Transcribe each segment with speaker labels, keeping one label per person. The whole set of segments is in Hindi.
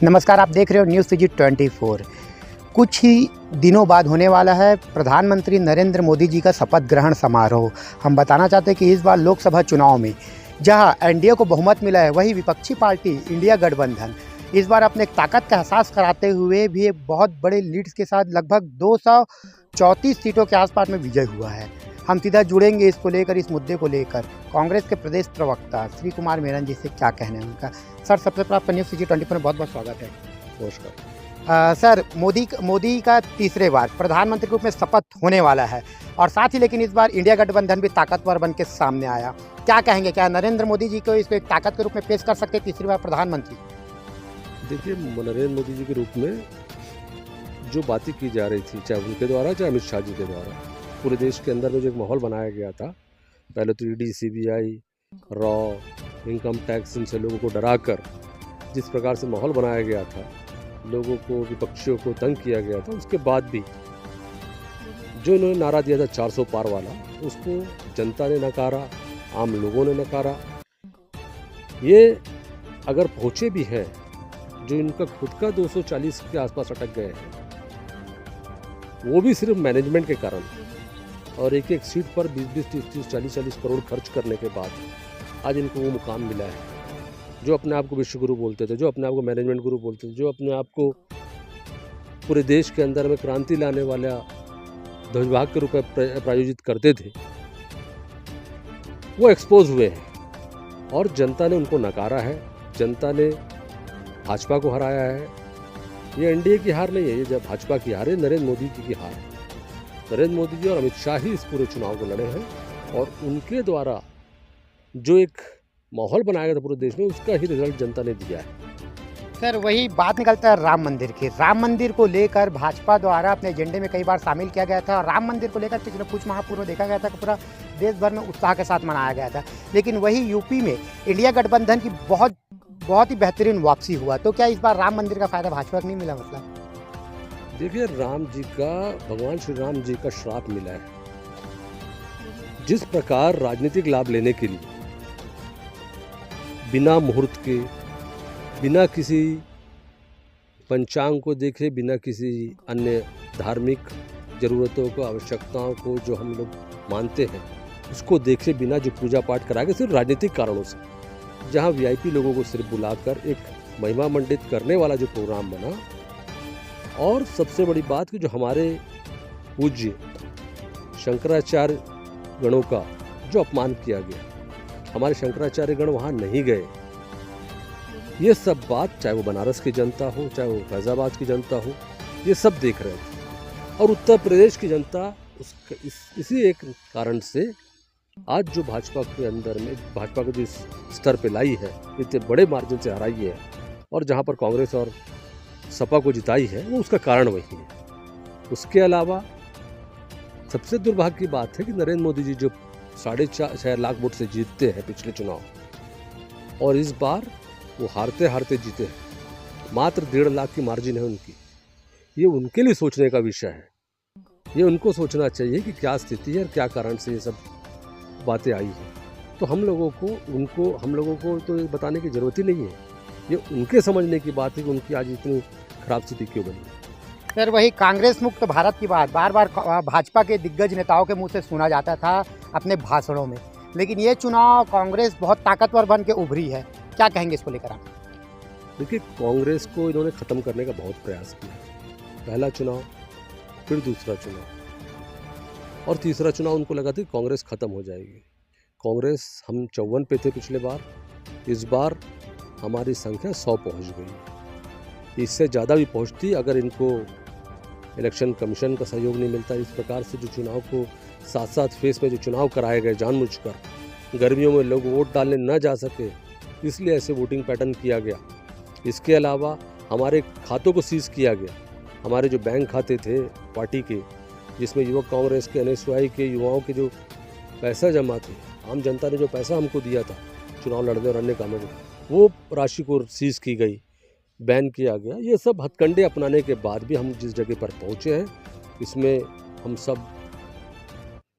Speaker 1: नमस्कार, आप देख रहे हो न्यूज़ सिटी 24। कुछ ही दिनों बाद होने वाला है प्रधानमंत्री नरेंद्र मोदी जी का शपथ ग्रहण समारोह। हम बताना चाहते हैं कि इस बार लोकसभा चुनाव में जहां एनडीए को बहुमत मिला है, वहीं विपक्षी पार्टी इंडिया गठबंधन इस बार अपने ताकत का एहसास कराते हुए भी एक बहुत बड़े लीड्स के साथ लगभग 234 सीटों के आसपास में विजय हुआ है। हम सीधा जुड़ेंगे इसको लेकर, इस मुद्दे को लेकर कांग्रेस के प्रदेश प्रवक्ता श्री कुमार मेनन जी से क्या कहना है उनका। सर, सबसे पहले आपका न्यूज़ सिटी 24 में बहुत बहुत स्वागत है।
Speaker 2: नमस्कार।
Speaker 1: सर, मोदी का तीसरे बार प्रधानमंत्री के रूप में शपथ होने वाला है और साथ ही लेकिन इस बार इंडिया गठबंधन भी ताकतवर बन के सामने आया। क्या कहेंगे, क्या नरेंद्र मोदी जी को इसको एक ताकत के रूप में पेश कर सकते हैं तीसरी बार प्रधानमंत्री?
Speaker 2: देखिए, नरेंद्र मोदी जी के रूप में जो बातें की जा रही थी, चाहे उनके द्वारा चाहे अमित शाह जी के द्वारा, पूरे देश के अंदर में जो एक माहौल बनाया गया था, पहले तो ED, CBI, raw, income tax, इनसे लोगों को डराकर जिस प्रकार से माहौल बनाया गया था, लोगों को, विपक्षियों को तंग किया गया था, उसके बाद भी जो इन्होंने नारा दिया था 400 पार वाला, उसको जनता ने नकारा, आम लोगों ने नकारा। ये अगर पहुँचे भी हैं, जो इनका खुद का 240 के आसपास अटक गए हैं, वो भी सिर्फ मैनेजमेंट के कारण, और एक एक सीट पर 20-20, 30-30, 40-40 करोड़ खर्च करने के बाद आज इनको वो मुकाम मिला है। जो अपने आप को विश्व गुरु बोलते थे, जो अपने आप को मैनेजमेंट गुरु बोलते थे, जो अपने आप को पूरे देश के अंदर में क्रांति लाने वाला ध्वजवाहक के रूप में प्रायोजित करते थे, वो एक्सपोज हुए हैं और जनता ने उनको नकारा है। जनता ने भाजपा को हराया है। ये एनडीए की हार नहीं है, ये जब भाजपा की हार है, नरेंद्र मोदी जी की हार है। नरेंद्र मोदी जी और अमित शाह ही इस पूरे चुनाव को लड़े हैं और उनके द्वारा जो एक माहौल बनाया गया था पूरे देश में, उसका ही रिजल्ट जनता ने दिया है।
Speaker 1: सर, वही बात निकलता है राम मंदिर की। राम मंदिर को लेकर भाजपा द्वारा अपने एजेंडे में कई बार शामिल किया गया था और राम मंदिर को लेकर पिछले कुछ माह पूर्व देखा गया था कि पूरा देश भर में उत्साह के साथ मनाया गया था। लेकिन वही यूपी में इंडिया गठबंधन की बहुत ही बेहतरीन वापसी हुआ। तो क्या इस बार राम मंदिर का फायदा भाजपा को नहीं मिला? मतलब
Speaker 2: देखिए, राम जी का, भगवान श्री राम जी का श्राप मिला है। जिस प्रकार राजनीतिक लाभ लेने के लिए बिना मुहूर्त के, बिना किसी पंचांग को देखे, बिना किसी अन्य धार्मिक जरूरतों को, आवश्यकताओं को जो हम लोग मानते हैं, उसको देखे बिना जो पूजा पाठ कराया गया सिर्फ राजनीतिक कारणों से, जहां वीआईपी लोगों को सिर्फ बुलाकर एक महिमा मंडित करने वाला जो प्रोग्राम बना, और सबसे बड़ी बात कि जो हमारे पूज्य शंकराचार्य गणों का जो अपमान किया गया, हमारे शंकराचार्य गण वहाँ नहीं गए। ये सब बात, चाहे वो बनारस की जनता हो, चाहे वो फैजाबाद की जनता हो, ये सब देख रहे थे। और उत्तर प्रदेश की जनता इसी एक कारण से आज जो भाजपा के अंदर में, भाजपा को जो इस स्तर पे लाई है, इतने बड़े मार्जिन से हराई है, और जहाँ पर कांग्रेस और सपा को जिताई है, वो उसका कारण वही है। उसके अलावा सबसे दुर्भाग्य की बात है कि नरेंद्र मोदी जी जो 4.5 लाख वोट से जीतते हैं पिछले चुनाव, और इस बार वो हारते हारते जीते हैं। मात्र 1.5 लाख की मार्जिन है उनकी। ये उनके लिए सोचने का विषय है। ये उनको सोचना चाहिए कि क्या स्थिति है और क्या कारण से ये सब बातें आई हैं। तो हम लोगों को तो ये बताने की ज़रूरत ही नहीं है। ये उनके समझने की बात है कि उनकी आज इतनी खराब स्थिति क्यों बनी।
Speaker 1: सर, वही कांग्रेस मुक्त भारत की बात बार बार भाजपा के दिग्गज नेताओं के मुंह से सुना जाता था अपने भाषणों में, लेकिन ये चुनाव कांग्रेस बहुत ताकतवर बन के उभरी है। क्या कहेंगे इसको लेकर आप?
Speaker 2: देखिए, कांग्रेस को इन्होंने ख़त्म करने का बहुत प्रयास किया। पहला चुनाव, फिर दूसरा चुनाव, और तीसरा चुनाव उनको लगा था कि कांग्रेस ख़त्म हो जाएगी। कांग्रेस, हम 54 पे थे पिछले बार, इस बार हमारी संख्या 100 पहुंच गई है। इससे ज़्यादा भी पहुंचती अगर इनको इलेक्शन कमीशन का सहयोग नहीं मिलता। इस प्रकार से जो चुनाव को साथ फेस में जो चुनाव कराए गए जानबूझकर, गर्मियों में लोग वोट डालने न जा सके, इसलिए ऐसे वोटिंग पैटर्न किया गया। इसके अलावा हमारे खातों को सीज किया गया। हमारे जो बैंक खाते थे पार्टी के, जिसमें युवक कांग्रेस के, एनएसयूआई के युवाओं के जो पैसा जमा थे, आम जनता ने जो पैसा हमको दिया था चुनाव लड़ने और अन्य कामों में, वो राशि को सीज की गई, बैन किया गया। ये सब हथकंडे अपनाने के बाद भी हम जिस जगह पर पहुँचे हैं, इसमें हम सब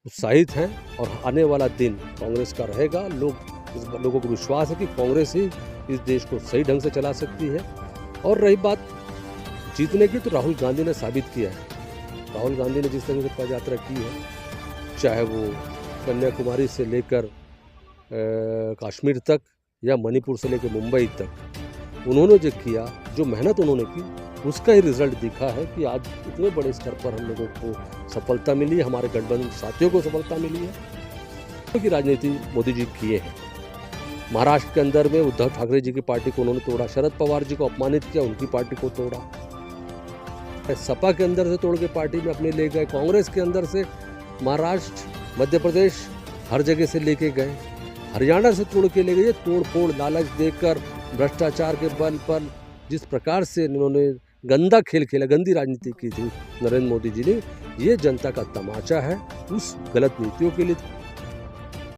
Speaker 2: उत्साहित हैं और आने वाला दिन कांग्रेस का रहेगा। लोगों को विश्वास है कि कांग्रेस ही इस देश को सही ढंग से चला सकती है। और रही बात जीतने की, तो राहुल गांधी ने साबित किया है। राहुल गांधी ने जिस तरह से पद यात्रा की है, चाहे वो कन्याकुमारी से लेकर कश्मीर तक या मणिपुर से लेकर मुंबई तक, उन्होंने जो किया, जो मेहनत उन्होंने की, उसका ही रिजल्ट दिखा है कि आज इतने बड़े स्तर पर हम लोगों को सफलता मिली है, हमारे गठबंधन साथियों को सफलता मिली है। की राजनीति मोदी जी किए हैं। महाराष्ट्र के अंदर में उद्धव ठाकरे जी की पार्टी को उन्होंने तोड़ा, शरद पवार जी को अपमानित किया, उनकी पार्टी को तोड़ा, सपा के अंदर से तोड़ के पार्टी में अपने ले गए, कांग्रेस के अंदर से महाराष्ट्र, मध्य प्रदेश हर जगह से लेके गए, हरियाणा से तोड़ के ले गए। तोड़ फोड़, लालच देकर, भ्रष्टाचार के बल पर जिस प्रकार से उन्होंने गंदा खेल खेला, गंदी राजनीति की थी नरेंद्र मोदी जी ने, ये जनता का तमाचा है। उस गलत नीतियों के लिए